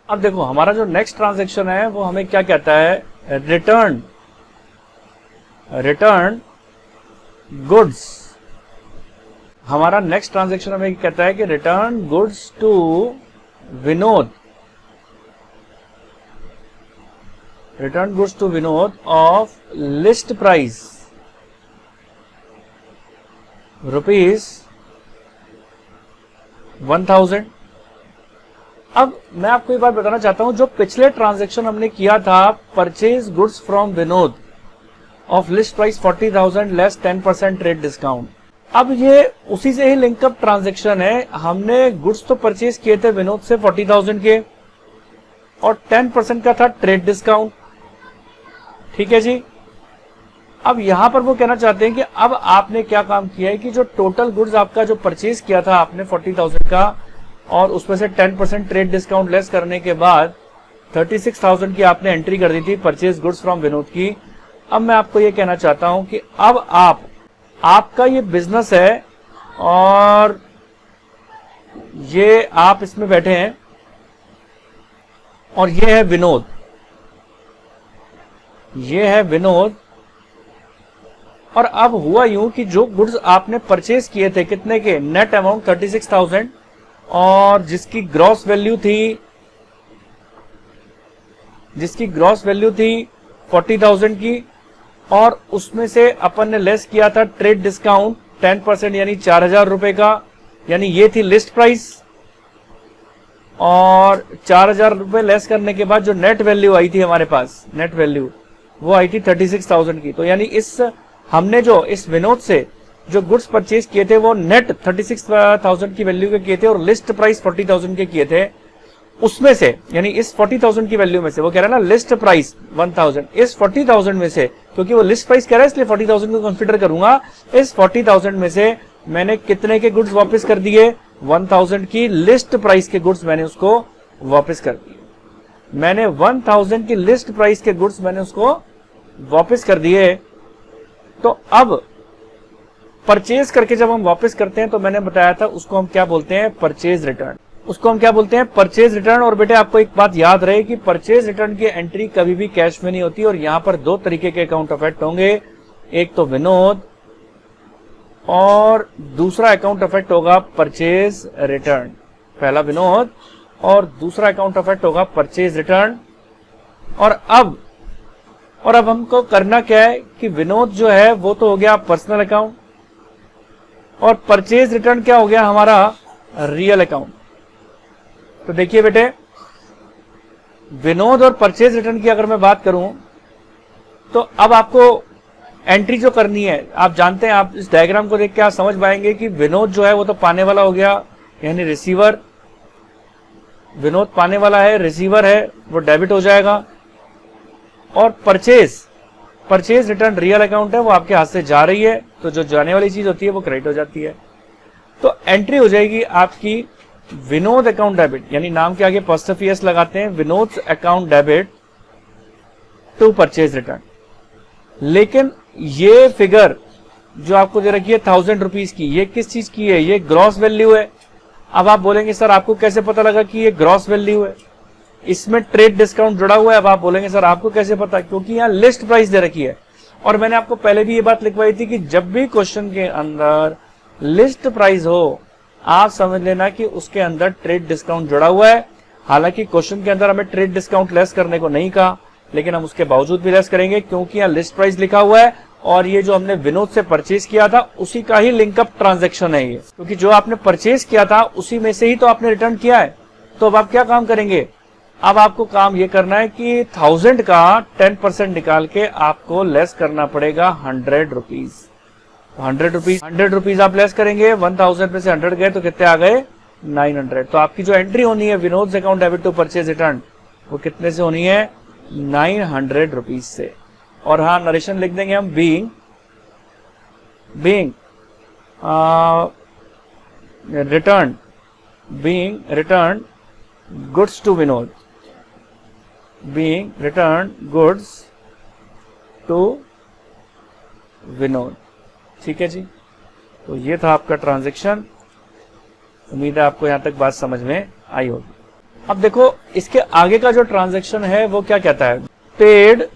अब देखो हमारा जो नेक्स्ट ट्रांजैक्शन है वो हमें क्या कहता है, रिटर्न गुड्स। हमारा नेक्स्ट ट्रांजैक्शन हमें कहता है कि return goods to Vinod, return goods to Vinod of list price ₹1000। अब मैं आपको एक बात बताना चाहता हूं, जो पिछले ट्रांजैक्शन हमने किया था purchase goods from Vinod of list price 40,000 less 10% trade discount, अब ये उसी से ही लिंकअप ट्रांजैक्शन है। हमने गुड्स तो परचेज किए थे विनोद से 40,000 के और 10% का था ट्रेड डिस्काउंट, ठीक है जी। अब यहां पर वो कहना चाहते हैं कि अब आपने क्या काम किया है कि जो टोटल गुड्स आपका जो परचेज किया था आपने 40,000 का और उसमें से 10% ट्रेड डिस्काउंट लेस करने के बाद 36,000 की आपने एंट्री कर दी थी परचेज गुड्स फ्रॉम विनोद की। अब मैं आपको ये कहना चाहता हूं कि अब आपका ये बिजनेस है और ये आप इसमें बैठे हैं और ये है विनोद, ये है विनोद। और अब हुआ यूं कि जो गुड्स आपने परचेज किए थे कितने के, नेट अमाउंट 36,000 और जिसकी ग्रॉस वैल्यू थी 40,000 की, और उसमें से अपन ने लेस किया था ट्रेड डिस्काउंट 10% यानी 4,000 रुपए का, यानी ये थी लिस्ट प्राइस। और 4,000 रुपए लेस करने के बाद जो नेट वैल्यू आई थी हमारे पास, नेट वैल्यू वो आई थी 36,000 की। तो यानी हमने जो इस विनोद से जो गुड्स परचेज किए थे वो नेट 36,000 की वैल्यू के किए थे और लिस्ट प्राइस 40,000 के किए थे। उसमें से यानी इस 40,000 की वैल्यू में से, वो कह रहा है ना लिस्ट प्राइस 1,000, इस 40,000 में से, क्योंकि वो लिस्ट प्राइस कह रहा है इसलिए 40,000 को कंसीडर करूंगा, इस 40,000 में से मैंने कितने के गुड्स वापस कर दिए, 1,000 की लिस्ट प्राइस के गुड्स मैंने उसको वापस कर दिए। मैंने 1,000 की लिस्ट प्राइस के गुड्स मैंने उसको वापस कर दिए। तो अब परचेज करके जब हम वापस करते हैं तो मैंने बताया था उसको हम क्या बोलते हैं, परचेज रिटर्न, उसको हम क्या बोलते हैं, परचेज रिटर्न। और बेटे आपको एक बात याद रहे कि परचेज रिटर्न की एंट्री कभी भी कैश में नहीं होती और यहां पर दो तरीके के अकाउंट अफेक्ट होंगे, एक तो विनोद और दूसरा अकाउंट अफेक्ट होगा परचेज रिटर्न। पहला विनोद और दूसरा अकाउंट अफेक्ट होगा परचेज रिटर्न। और अब हमको करना क्या है कि विनोद जो है वो तो हो गया पर्सनल अकाउंट और परचेज रिटर्न क्या हो गया हमारा रियल अकाउंट। तो देखिए बेटे, विनोद और परचेज रिटर्न की अगर मैं बात करूं तो अब आपको एंट्री जो करनी है, आप जानते हैं, आप इस डायग्राम को देख के आप समझ पाएंगे कि विनोद जो है वो तो पाने वाला हो गया, यानी रिसीवर, विनोद पाने वाला है, रिसीवर है, वो डेबिट हो जाएगा। और परचेज रिटर्न रियल अकाउंट है, वो आपके हाथ से जा रही है, तो जो जाने वाली चीज होती है वो क्रेडिट हो जाती है। तो एंट्री हो जाएगी आपकी विनोद अकाउंट डेबिट, यानी नाम के आगे पोस्टफियस लगाते हैं, Vinod account debit to purchase return. लेकिन ये फिगर जो आपको दे रखी है 1,000 रुपीज की, ये किस चीज की है, ये ग्रॉस वैल्यू है। अब आप बोलेंगे सर आपको कैसे पता लगा कि ये ग्रॉस वैल्यू है, इसमें ट्रेड डिस्काउंट जुड़ा हुआ है। अब आप बोलेंगे सर आपको कैसे पता, क्योंकि यहाँ लिस्ट प्राइस दे रखी है। और मैंने आपको पहले भी ये बात लिखवाई थी कि जब भी क्वेश्चन के अंदर लिस्ट प्राइस हो, आप समझ लेना कि उसके अंदर ट्रेड डिस्काउंट जुड़ा हुआ है। हालांकि क्वेश्चन के अंदर हमें ट्रेड डिस्काउंट लेस करने को नहीं कहा, लेकिन हम उसके बावजूद भी लेस करेंगे क्योंकि यहाँ लिस्ट प्राइस लिखा हुआ है और ये जो हमने विनोद से परचेज किया था उसी का ही लिंकअप ट्रांजैक्शन है ये, क्योंकि जो आपने परचेज किया था उसी में से ही तो आपने रिटर्न किया है। तो अब आप क्या काम करेंगे, अब आपको काम ये करना है कि 1,000 का 10% निकाल के आपको लेस करना पड़ेगा 100 रुपीज। 100 रुपीज आप लेस करेंगे, 1,000 में से 100 गए तो कितने आ गए, 900। तो आपकी जो एंट्री होनी है Vinod account debit to purchase return, वो कितने से होनी है, 900 रुपीज से। और हाँ, नरेशन लिख देंगे हम, being return goods to Vinod, being returned goods to Vinod. ठीक है जी, तो ये था आपका ट्रांजैक्शन। उम्मीद है आपको यहां तक बात समझ में आई होगी। अब देखो इसके आगे का जो ट्रांजैक्शन है वो क्या कहता है, paid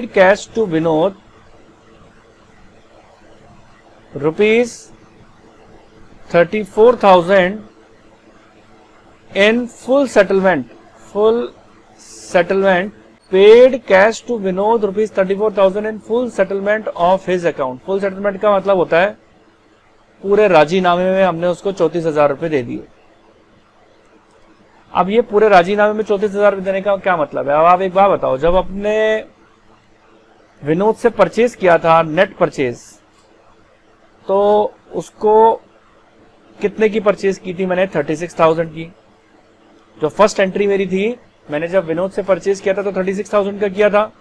cash to Vinod ₹34,000 in full settlement paid cash to Vinod ₹34,000 in full settlement of his account. Full settlement का मतलब होता है पूरे राजीनामे में हमने उसको 34,000 रुपए दे दिए। अब ये पूरे राजीनामे में 34,000 रुपए देने का क्या मतलब है? अब आप एक बात बताओ, जब अपने विनोद से परचेज किया था नेट परचेज, तो उसको कितने की परचेज की थी मैंने? 36,000 की। जो फर्स्ट एंट्री मेरी थी, मैंने जब विनोद से परचेज किया था तो 36,000 का किया था।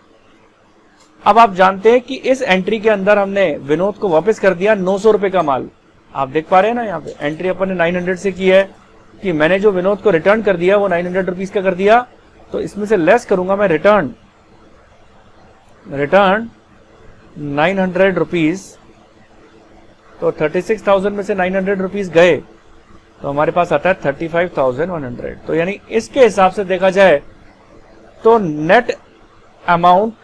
अब आप जानते हैं कि इस एंट्री के अंदर हमने विनोद को वापस कर दिया 900 रुपए का माल। आप देख पा रहे हैं ना, यहाँ पे एंट्री अपन ने 900 से की है कि मैंने जो विनोद को रिटर्न कर दिया वो 900 रुपीज का कर दिया। तो इसमें से लेस करूंगा मैं रिटर्न 900 रुपीज, तो 36,000 में से 900 रुपीज गए तो हमारे पास आता है 35,100। तो यानी इसके हिसाब से देखा जाए तो net amount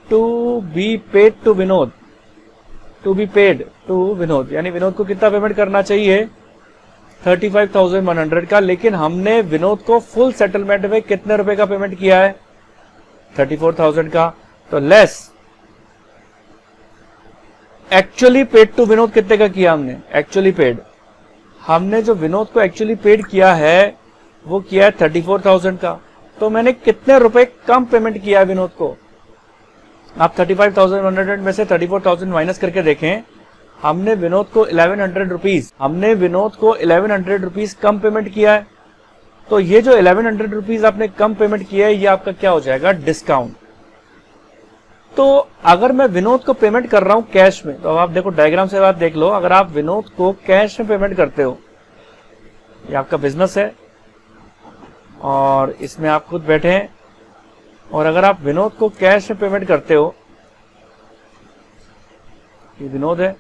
to be paid to Vinod यानी विनोद को कितना पेमेंट करना चाहिए? 35,100 का। लेकिन हमने विनोद को फुल सेटलमेंट में कितने रुपए का पेमेंट किया है? 34,000 का। तो less actually paid to Vinod कितने का किया हमने? हमने जो विनोद को एक्चुअली पेड किया है वो किया है 34,000 का। तो मैंने कितने रुपए कम पेमेंट किया है विनोद को? आप 35,100 में से 34,000 माइनस करके देखें। हमने विनोद को 1100 रुपीज कम पेमेंट किया है। तो ये जो 1100 रुपीज आपने कम पेमेंट किया है, ये आपका क्या हो जाएगा? डिस्काउंट। तो अगर मैं विनोद को पेमेंट कर रहा हूं कैश में, तो अब आप देखो डायग्राम से बात देख लो, अगर आप विनोद को कैश में पेमेंट करते हो, ये आपका बिजनेस है और इसमें आप खुद बैठे हैं, और अगर आप विनोद को कैश में पेमेंट करते हो, ये विनोद है,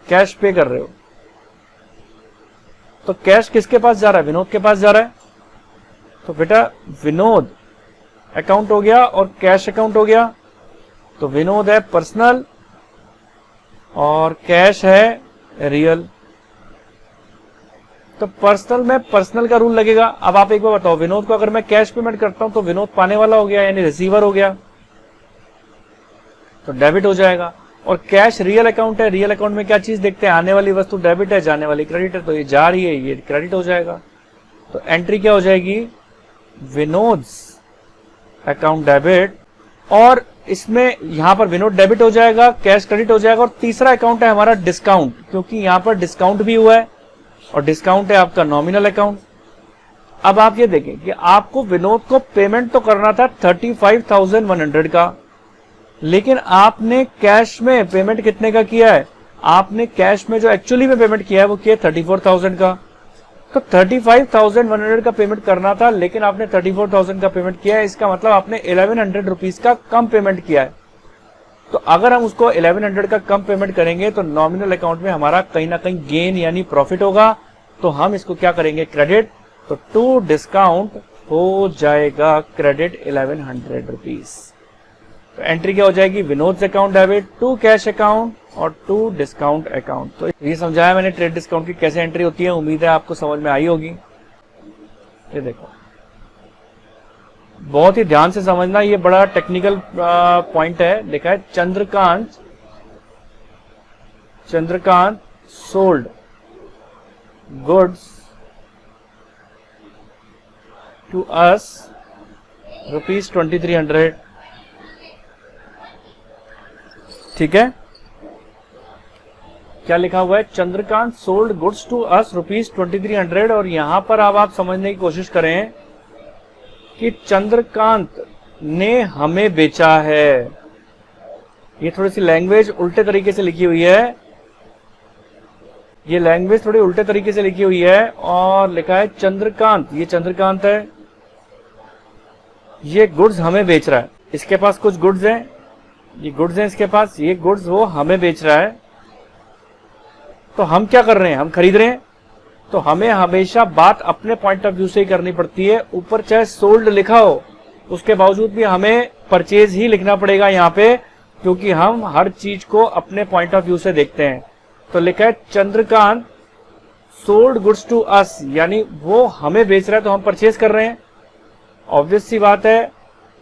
कैश पे कर रहे हो, तो कैश किसके पास जा रहा है? विनोद के पास जा रहा है। तो बेटा विनोद अकाउंट हो गया और कैश अकाउंट हो गया। तो विनोद है पर्सनल और कैश है रियल। तो पर्सनल में पर्सनल का रूल लगेगा। अब आप एक बार बताओ, विनोद को अगर मैं कैश पेमेंट करता हूं तो विनोद पाने वाला हो गया, यानी रिसीवर हो गया, तो डेबिट हो जाएगा। और कैश रियल अकाउंट है, रियल अकाउंट में क्या चीज देखते हैं? आने वाली वस्तु डेबिट है, जाने वाली क्रेडिट है, तो ये जा रही है, ये क्रेडिट हो जाएगा। तो एंट्री क्या हो जाएगी? विनोद्स अकाउंट डेबिट, और इसमें यहां पर विनोद डेबिट हो जाएगा, कैश क्रेडिट हो जाएगा। और तीसरा अकाउंट है हमारा डिस्काउंट, क्योंकि यहां पर डिस्काउंट भी हुआ है और डिस्काउंट है आपका नॉमिनल अकाउंट। अब आप ये देखें कि आपको विनोद को पेमेंट तो करना था 35,100 का, लेकिन आपने कैश में पेमेंट कितने का किया है? आपने कैश में जो एक्चुअली में पेमेंट किया है वो किया 34,000 का। तो 35,100 का पेमेंट करना था, लेकिन आपने 34,000 का पेमेंट किया है। इसका मतलब आपने 1100 रुपीज का कम पेमेंट किया है। तो अगर हम उसको 1100 का कम पेमेंट करेंगे तो नॉमिनल अकाउंट में हमारा कहीं ना कहीं गेन यानी प्रॉफिट होगा। तो हम इसको क्या करेंगे? क्रेडिट। तो टू डिस्काउंट हो जाएगा क्रेडिट 1100 रुपीज। तो एंट्री क्या हो जाएगी? Vinod account debit, to cash account और टू डिस्काउंट अकाउंट। तो ये समझाया मैंने ट्रेड डिस्काउंट की कैसे एंट्री होती है। उम्मीद है आपको समझ में आई होगी। ये देखो, बहुत ही ध्यान से समझना, ये बड़ा टेक्निकल पॉइंट है। देखा है, Chandrakant sold goods to us ₹2300। ठीक है, क्या लिखा हुआ है? Chandrakant sold goods to us ₹2300। और यहां पर अब आप समझने की कोशिश करें कि चंद्रकांत ने हमें बेचा है। ये थोड़ी सी लैंग्वेज उल्टे तरीके से लिखी हुई है, ये लैंग्वेज थोड़ी उल्टे तरीके से लिखी हुई है। और लिखा है चंद्रकांत, ये चंद्रकांत है, ये गुड्स हमें बेच रहा है। इसके पास कुछ गुड्स हैं ये गुड्स हैं इसके पास, ये गुड्स वो हमें बेच रहा है, तो हम क्या कर रहे हैं, हम खरीद रहे हैं। तो हमें हमेशा बात अपने पॉइंट ऑफ व्यू से ही करनी पड़ती है। ऊपर चाहे सोल्ड लिखा हो, उसके बावजूद भी हमें परचेज ही लिखना पड़ेगा यहाँ पे, क्योंकि हम हर चीज को अपने पॉइंट ऑफ व्यू से देखते हैं। तो लिखा है Chandrakant sold goods to us, यानी वो हमें बेच रहा है तो हम परचेज कर रहे हैं। ऑब्वियस सी बात है,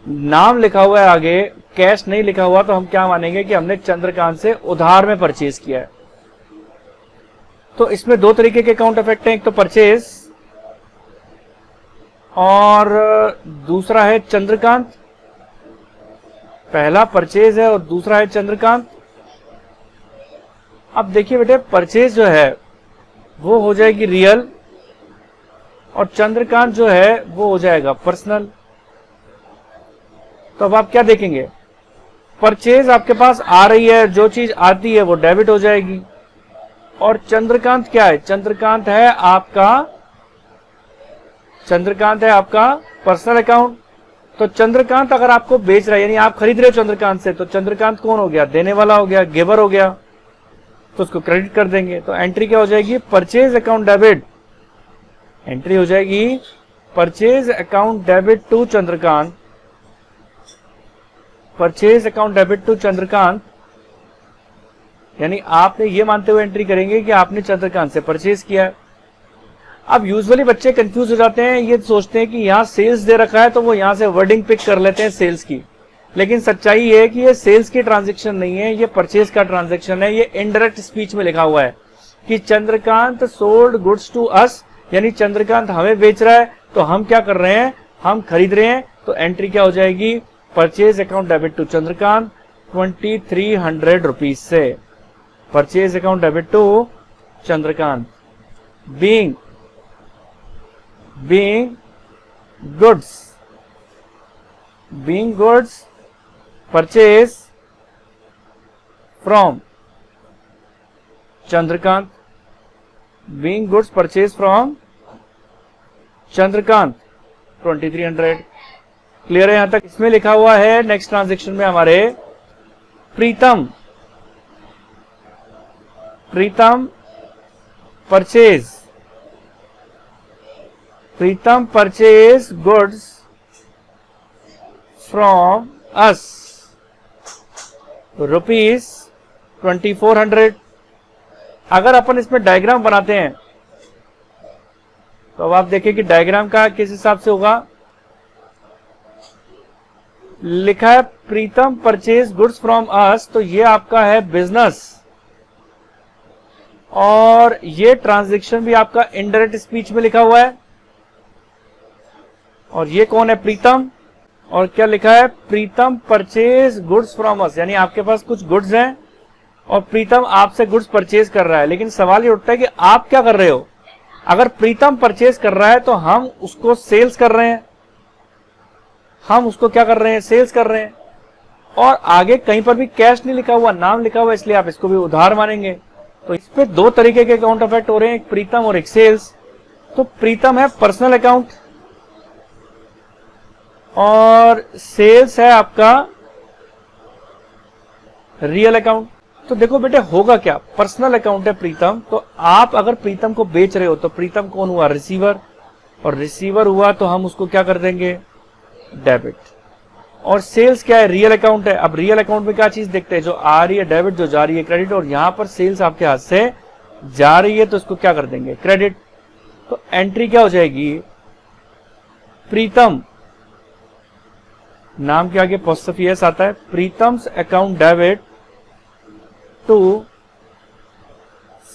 नाम लिखा हुआ है आगे, कैश नहीं लिखा हुआ, तो हम क्या मानेंगे कि हमने चंद्रकांत से उधार में परचेज किया है। तो इसमें दो तरीके के अकाउंट इफेक्ट हैं, एक तो परचेज और दूसरा है चंद्रकांत। पहला परचेज है और दूसरा है चंद्रकांत। अब देखिए बेटे, परचेज जो है वो हो जाएगी रियल और चंद्रकांत जो है वो हो जाएगा पर्सनल। तो अब आप क्या देखेंगे, परचेज आपके पास आ रही है, जो चीज आती है वो डेबिट हो जाएगी। और चंद्रकांत क्या है, चंद्रकांत है आपका पर्सनल अकाउंट। तो चंद्रकांत अगर आपको बेच रहा है, यानी आप खरीद रहे हो चंद्रकांत से, तो चंद्रकांत कौन हो गया, देने वाला हो गया, गिवर हो गया, तो उसको क्रेडिट कर देंगे। तो एंट्री क्या हो जाएगी, परचेज अकाउंट डेबिट। एंट्री हो जाएगी purchase account debit to Chandrakant, purchase account debit to Chandrakant. यानी आपने ये मानते हुए एंट्री करेंगे कि आपने चंद्रकांत से परचेज किया है। अब यूजुअली बच्चे कंफ्यूज हो जाते हैं, ये सोचते हैं कि यहाँ सेल्स दे रखा है तो वो यहाँ से वर्डिंग पिक कर लेते हैं सेल्स की। लेकिन सच्चाई ये है कि ये सेल्स की ट्रांजैक्शन नहीं है, ये परचेज का ट्रांजैक्शन है। ये इनडायरेक्ट स्पीच में लिखा हुआ है कि Chandrakant sold goods to us, यानी चंद्रकांत हमें बेच रहा है तो हम क्या कर रहे हैं, हम खरीद रहे हैं। तो एंट्री क्या हो जाएगी, purchase account debit to Chandrakant 2300 rupees से। Purchase account debit to Chandrakant being goods purchase from Chandrakant, being goods purchased from Chandrakant 2300। Clear है यहां तक। इसमें लिखा हुआ है नेक्स्ट ट्रांजेक्शन में हमारे Pritam purchase goods from us rupees 2400। अगर अपन इसमें डायग्राम बनाते हैं तो अब आप देखिए कि डायग्राम का किस हिसाब से होगा। लिखा है प्रीतम परचेज गुड्स फ्रॉम अस, तो ये आपका है बिजनेस और ये ट्रांजैक्शन भी आपका इनडायरेक्ट स्पीच में लिखा हुआ है। और ये कौन है, प्रीतम। और क्या लिखा है, प्रीतम परचेज गुड्स फ्रॉम अस, यानी आपके पास कुछ गुड्स हैं और प्रीतम आपसे गुड्स परचेज कर रहा है। लेकिन सवाल ये उठता है कि आप क्या कर रहे हो। अगर प्रीतम परचेज कर रहा है तो हम उसको सेल्स कर रहे हैं, हम उसको क्या कर रहे हैं, सेल्स कर रहे हैं। और आगे कहीं पर भी कैश नहीं लिखा हुआ, नाम लिखा हुआ, इसलिए आप इसको भी उधार मानेंगे। तो इस पे दो तरीके के अकाउंट इफेक्ट हो रहे हैं, एक प्रीतम और एक सेल्स। तो प्रीतम है पर्सनल अकाउंट और सेल्स है आपका रियल अकाउंट। तो देखो बेटे होगा क्या, पर्सनल अकाउंट है प्रीतम, तो आप अगर प्रीतम को बेच रहे हो तो प्रीतम कौन हुआ, रिसीवर। और रिसीवर हुआ तो हम उसको क्या कर देंगे, डेबिट। और सेल्स क्या है, रियल अकाउंट है। अब रियल अकाउंट में क्या चीज देखते हैं, जो आ रही है डेबिट, जो जा रही है क्रेडिट। और यहां पर सेल्स आपके हाथ से जा रही है तो इसको क्या कर देंगे, क्रेडिट। तो एंट्री क्या हो जाएगी, प्रीतम, नाम के आगे एपोस्ट्रोफी एस आता है, Pritam's account debit to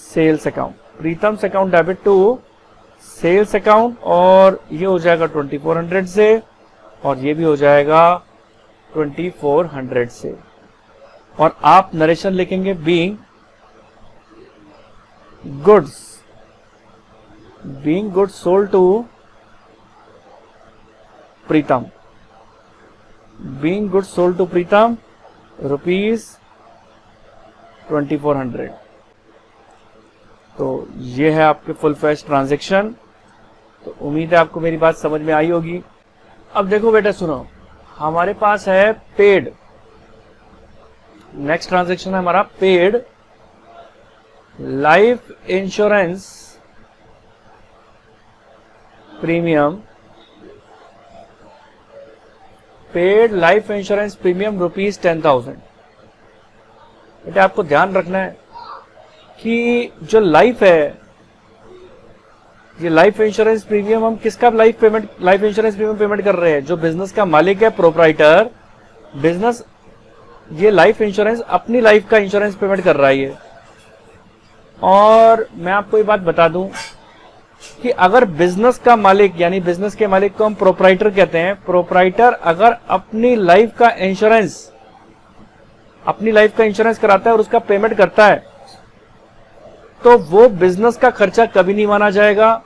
sales account, Pritam's account debit to sales account. और ये हो जाएगा 2400 से और ये भी हो जाएगा 2400 से। और आप नरेशन लिखेंगे being goods sold to Pritam, being goods sold to Pritam rupees 2400। तो ये है आपके फुल फ्लैश ट्रांजैक्शन। तो उम्मीद है आपको मेरी बात समझ में आई होगी। अब देखो बेटा सुनो, हमारे पास है पेड नेक्स्ट ट्रांजेक्शन है हमारा paid life insurance premium, paid life insurance premium ₹10,000। बेटा आपको ध्यान रखना है कि जो लाइफ है, ये लाइफ इंश्योरेंस प्रीमियम हम किसका लाइफ इंश्योरेंस प्रीमियम पेमेंट कर रहे हैं? जो बिजनेस का मालिक है, प्रोप्राइटर बिजनेस, ये लाइफ इंश्योरेंस अपनी लाइफ का इंश्योरेंस पेमेंट कर रहा है ये। और मैं आपको ये बात बता दूं कि अगर बिजनेस का मालिक, यानी बिजनेस के मालिक को हम प्रोप्राइटर कहते हैं, प्रोप्राइटर अगर अपनी लाइफ का इंश्योरेंस कराता है और उसका पेमेंट करता है, तो वो बिजनेस का खर्चा कभी नहीं माना जाएगा,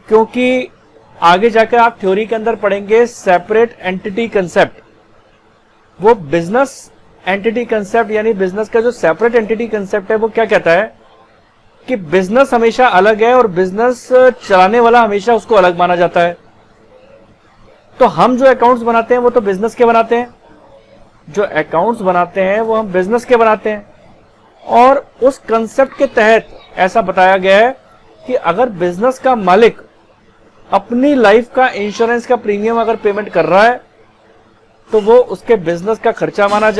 क्योंकि आगे जाकर आप थ्योरी के अंदर पढ़ेंगे सेपरेट एंटिटी कंसेप्ट। वो बिजनेस एंटिटी कंसेप्ट, यानी बिजनेस का जो सेपरेट एंटिटी कंसेप्ट है, वो क्या कहता है कि बिजनेस हमेशा अलग है और बिजनेस चलाने वाला हमेशा उसको अलग माना जाता है। तो हम जो अकाउंट्स बनाते हैं वो तो बिजनेस के बनाते हैं, जो अकाउंट्स बनाते हैं वो हम बिजनेस के बनाते हैं। और उस कंसेप्ट के तहत ऐसा बताया गया है कि अगर बिजनेस का मालिक अपनी लाइफ का इंश्योरेंस का प्रीमियम अगर पेमेंट कर रहा है, तो वो उसके बिजनेस का खर्चा माना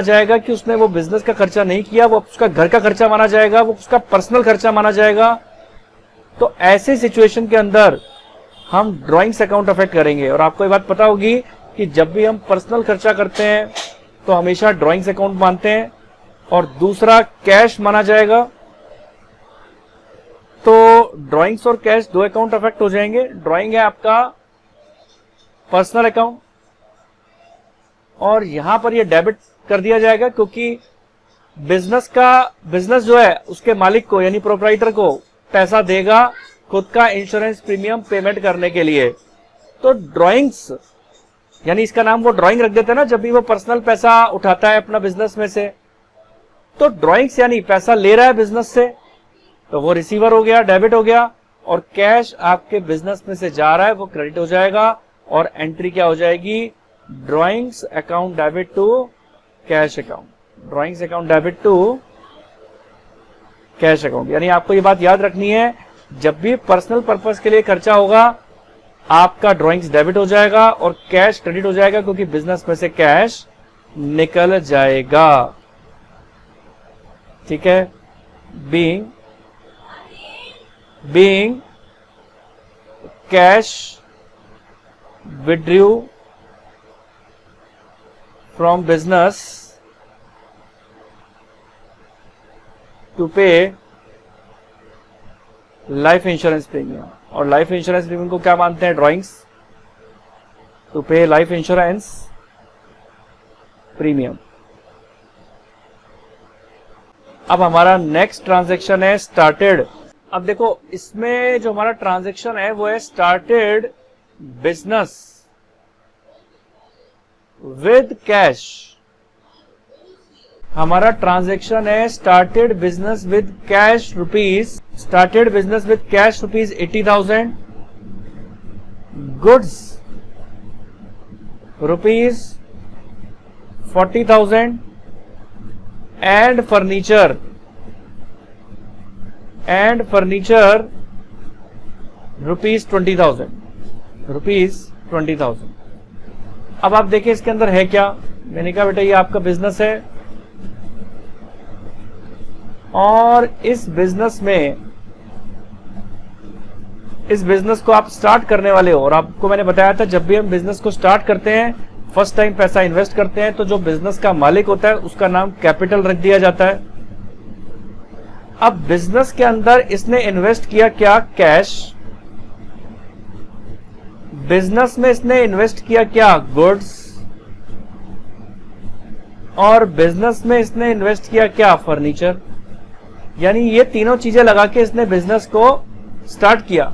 जाएगा कि उसने वो बिजनेस का खर्चा नहीं किया, वो उसका घर का खर्चा माना जाएगा, वो उसका पर्सनल खर्चा माना जाएगा। तो ऐसे सिचुएशन के अंदर हम ड्राइंग्स अकाउंट अफेक्ट करेंगे। और आपको ये बात पता होगी कि जब भी हम पर्सनल खर्चा करते हैं तो हमेशा ड्राइंग्स अकाउंट मानते हैं, और दूसरा कैश माना जाएगा। तो ड्राइंग्स और कैश दो अकाउंट अफेक्ट हो जाएंगे। ड्राइंग है आपका पर्सनल अकाउंट, और यहां पर ये डेबिट कर दिया जाएगा, क्योंकि बिजनेस जो है उसके मालिक को, यानी प्रोप्राइटर को पैसा देगा खुद का इंश्योरेंस प्रीमियम पेमेंट करने के लिए। तो ड्राइंग्स, यानी इसका नाम वो ड्राइंग रख देते हैं ना जब भी वो पर्सनल पैसा उठाता है अपना बिजनेस में से। तो ड्राइंग्स यानी पैसा ले रहा है बिजनेस से, तो वो रिसीवर हो गया, डेबिट हो गया। और कैश आपके बिजनेस में से जा रहा है, वो क्रेडिट हो जाएगा, और एंट्री क्या हो जाएगी? Drawings account debit to cash account, drawings account debit to cash account. यानी आपको ये बात याद रखनी है, जब भी पर्सनल पर्पस के लिए खर्चा होगा आपका ड्राइंग्स डेबिट हो जाएगा और कैश क्रेडिट हो जाएगा, क्योंकि बिजनेस में से कैश निकल जाएगा। ठीक है। Being cash withdrew from business to pay life insurance premium. और लाइफ इंश्योरेंस प्रीमियम को क्या मानते हैं? ड्राइंग्स टू पे लाइफ इंश्योरेंस प्रीमियम। अब हमारा नेक्स्ट ट्रांजैक्शन है स्टार्टेड। अब देखो इसमें जो हमारा ट्रांजैक्शन है वो है स्टार्टेड बिजनेस विद कैश। हमारा ट्रांजैक्शन है started business with cash rupees, started business with cash rupees 80,000, goods rupees 40,000 and furniture rupees 20,000। अब आप देखिए इसके अंदर है क्या। मैंने कहा बेटा ये आपका बिजनेस है और इस बिजनेस को आप स्टार्ट करने वाले हो। और आपको मैंने बताया था जब भी हम बिजनेस को स्टार्ट करते हैं, फर्स्ट टाइम पैसा इन्वेस्ट करते हैं, तो जो बिजनेस का मालिक होता है उसका नाम कैपिटल रख दिया जाता है। अब बिजनेस के अंदर इसने इन्वेस्ट किया क्या? कैश। बिजनेस में इसने इन्वेस्ट किया क्या? गुड्स। और बिजनेस में इसने इन्वेस्ट किया क्या? फर्नीचर। यानी ये तीनों चीजें लगा के इसने बिजनेस को स्टार्ट किया।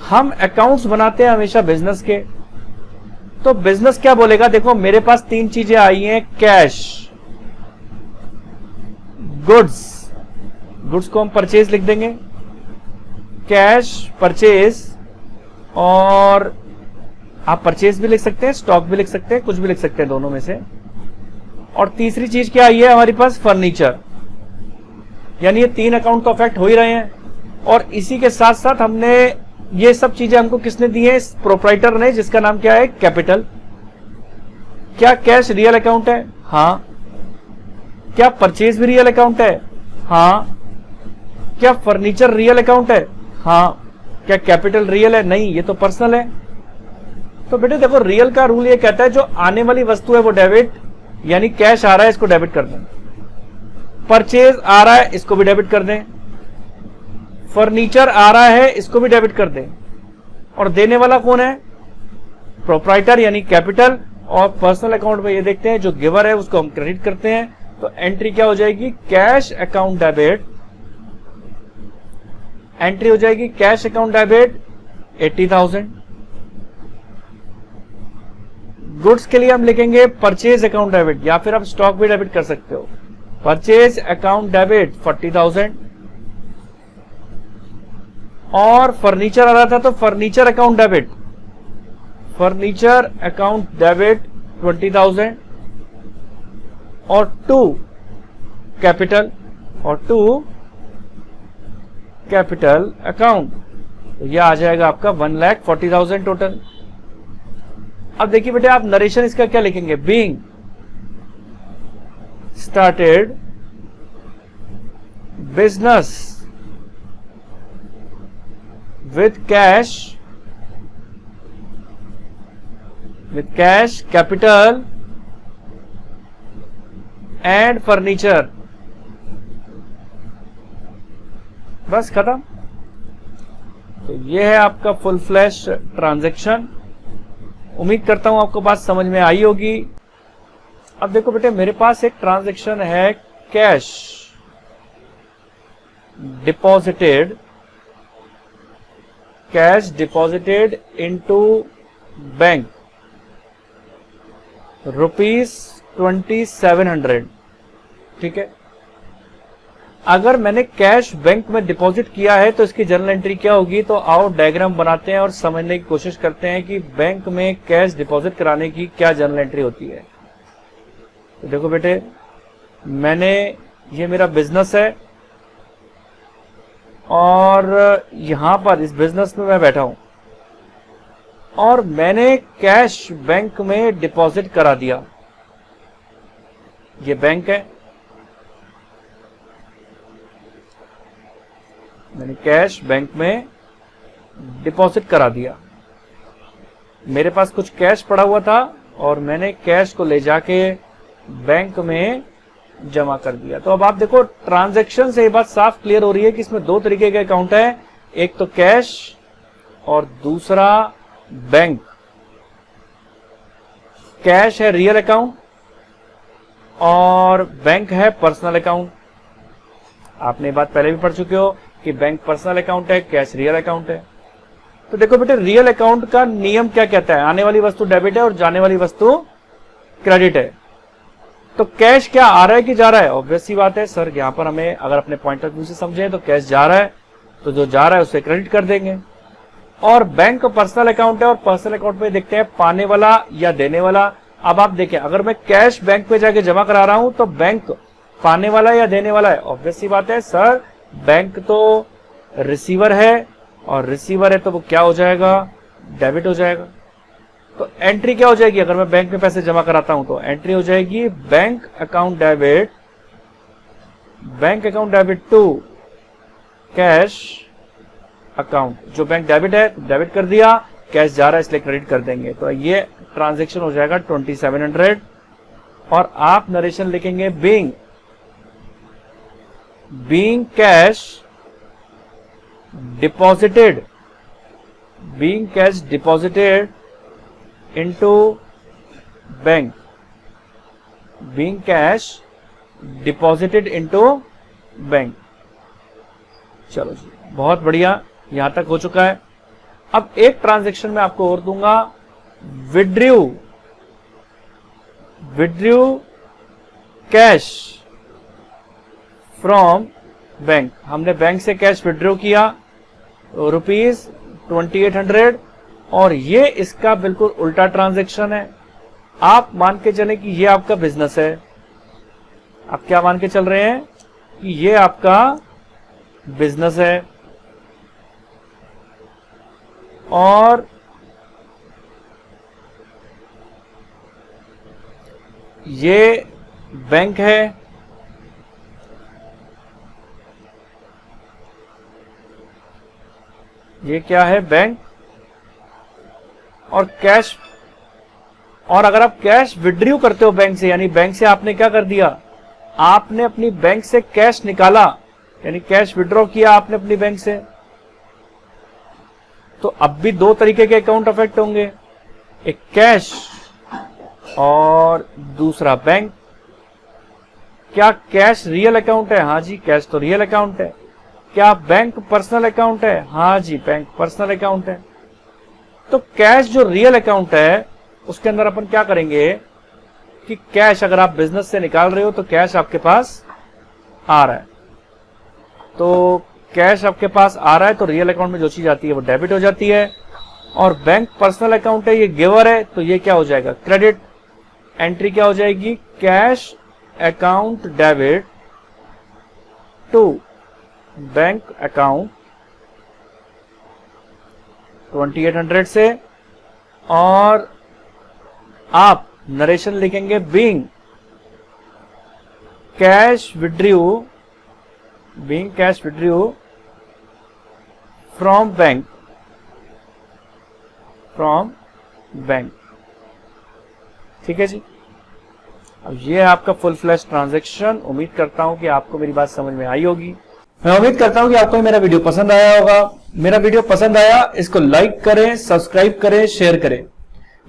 हम अकाउंट्स बनाते हैं हमेशा बिजनेस के, तो बिजनेस क्या बोलेगा? देखो मेरे पास तीन चीजें आई हैं, कैश, गुड्स को हम परचेज लिख देंगे, कैश परचेज, और आप परचेज भी लिख सकते हैं, स्टॉक भी लिख सकते हैं, कुछ भी लिख सकते हैं दोनों में से। और तीसरी चीज क्या आई है हमारे पास, फर्नीचर। यानी ये 3 अकाउंट तो अफेक्ट हो ही रहे हैं। और इसी के साथ साथ हमने ये सब चीजें हमको किसने दी है, प्रोप्राइटर ने, जिसका नाम क्या है, कैपिटल। क्या कैश रियल अकाउंट है? हाँ। क्या परचेज भी रियल अकाउंट है? हाँ। क्या फर्नीचर रियल अकाउंट है? हाँ। क्या कैपिटल रियल है? नहीं, ये तो पर्सनल है। तो बेटे देखो, रियल का रूल ये कहता है जो आने वाली वस्तु है वो डेबिट, यानी कैश आ रहा है इसको डेबिट कर दें, परचेज आ रहा है इसको भी डेबिट कर दें, फर्नीचर आ रहा है इसको भी डेबिट कर दें, और देने वाला कौन है, प्रोप्राइटर यानी कैपिटल। और पर्सनल अकाउंट में ये देखते हैं जो गिवर है उसको हम क्रेडिट करते हैं। तो एंट्री क्या हो जाएगी, कैश अकाउंट डेबिट। एंट्री हो जाएगी कैश अकाउंट डेबिट 80,000। गुड्स के लिए हम लिखेंगे परचेज अकाउंट डेबिट, या फिर आप स्टॉक भी डेबिट कर सकते हो। Purchase account debit 40,000। और फर्नीचर आ रहा था तो furniture account debit, furniture account debit 20,000। और टू कैपिटल, और टू कैपिटल अकाउंट, तो यह आ जाएगा आपका 1,40,000 टोटल। अब देखिए बेटे, आप नरेशन इसका क्या लिखेंगे, being started business with cash, capital and furniture। बस खत्म। तो ये है आपका फुल फ्लैश ट्रांजैक्शन। उम्मीद करता हूं आपको बात समझ में आई होगी। अब देखो बेटे, मेरे पास एक ट्रांजैक्शन है, cash deposited, cash deposited into bank ₹2700। ठीक है, अगर मैंने कैश बैंक में डिपॉजिट किया है तो इसकी जर्नल एंट्री क्या होगी। तो आओ डायग्राम बनाते हैं और समझने की कोशिश करते हैं कि बैंक में कैश डिपॉजिट कराने की क्या जर्नल एंट्री होती है। तो देखो बेटे, ये मेरा बिजनेस है और यहां पर इस बिजनेस में मैं बैठा हूं और मैंने कैश बैंक में डिपॉजिट करा दिया। ये बैंक है, मैंने कैश बैंक में डिपॉजिट करा दिया। मेरे पास कुछ कैश पड़ा हुआ था और मैंने कैश को ले जाके बैंक में जमा कर दिया। तो अब आप देखो, ट्रांजैक्शन से ये बात साफ क्लियर हो रही है कि इसमें दो तरीके के अकाउंट है, एक तो कैश और दूसरा बैंक। कैश है रियल अकाउंट और बैंक है पर्सनल अकाउंट। आपने ये बात पहले भी पढ़ चुके हो कि बैंक पर्सनल अकाउंट है, कैश रियल अकाउंट है। तो देखो बेटे, रियल अकाउंट का नियम क्या कहता है, आने वाली वस्तु डेबिट है और जाने वाली वस्तु क्रेडिट है। तो कैश क्या आ रहा है कि जा रहा है, ऑब्वियस सी बात है सर, यहां पर हमें अगर अपने पॉइंट ऑफ व्यू से समझें तो कैश जा रहा है, तो जो जा रहा है उसे क्रेडिट कर देंगे। और बैंक पर्सनल अकाउंट है और पर्सनल अकाउंट में देखते हैं पाने वाला या देने वाला। अब आप देखें, अगर मैं कैश बैंक पे जाके जमा करा रहा हूं तो बैंक पाने वाला या देने वाला है, ऑब्वियस सी बात है सर, बैंक तो रिसीवर है और रिसीवर है तो वो क्या हो जाएगा, डेबिट हो जाएगा। तो एंट्री क्या हो जाएगी, अगर मैं बैंक में पैसे जमा कराता हूं तो एंट्री हो जाएगी bank account debit, bank account debit to cash account. जो बैंक डेबिट है डेबिट कर दिया, कैश जा रहा है इसलिए क्रेडिट कर देंगे। तो ये ट्रांजैक्शन हो जाएगा 2700। और आप नरेशन लिखेंगे being cash deposited, being cash deposited into bank, being cash deposited into bank. चलो जी, बहुत बढ़िया, यहां तक हो चुका है। अब एक ट्रांजैक्शन में आपको और दूंगा, विड्रू कैश फ्रॉम बैंक। हमने बैंक से कैश विड्रॉ किया ₹2800 और ये इसका बिल्कुल उल्टा ट्रांजैक्शन है। आप मान के चले कि ये आपका बिजनेस है आप क्या मान के चल रहे हैं कि ये आपका बिजनेस है और ये बैंक है, ये क्या है, बैंक। और कैश, और अगर आप कैश विड्रॉ करते हो बैंक से, यानी बैंक से आपने क्या कर दिया, आपने अपनी बैंक से कैश निकाला, यानी कैश विड्रॉ किया आपने अपनी बैंक से, तो अब भी दो तरीके के अकाउंट अफेक्ट होंगे, एक कैश और दूसरा बैंक। क्या कैश रियल अकाउंट है? हाँ जी, कैश तो रियल अकाउंट है। क्या बैंक पर्सनल अकाउंट है? हाँ जी, बैंक पर्सनल अकाउंट है। तो कैश जो रियल अकाउंट है उसके अंदर अपन क्या करेंगे कि कैश अगर आप बिजनेस से निकाल रहे हो तो कैश आपके पास आ रहा है, तो कैश आपके पास आ रहा है तो रियल अकाउंट में जो चीज आती है वो डेबिट हो जाती है। और बैंक पर्सनल अकाउंट है, ये गिवर है, तो ये क्या हो जाएगा, क्रेडिट। एंट्री क्या हो जाएगी, cash account debit to bank account 2800 से, और आप नरेशन लिखेंगे being cash withdraw from bank. ठीक है जी। अब ये है आपका फुल फ्लैश ट्रांजैक्शन। उम्मीद करता हूं कि आपको मेरी बात समझ में आई होगी। मैं उम्मीद करता हूं कि आपको मेरा वीडियो पसंद आया होगा। मेरा वीडियो पसंद आया, इसको लाइक करें, सब्सक्राइब करें, शेयर करें।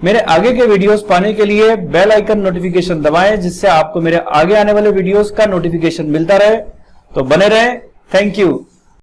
मेरे आगे के वीडियोस पाने के लिए बेल आइकन नोटिफिकेशन दबाएं, जिससे आपको मेरे आगे आने वाले वीडियोस का नोटिफिकेशन मिलता रहे। तो बने रहें। Thank you.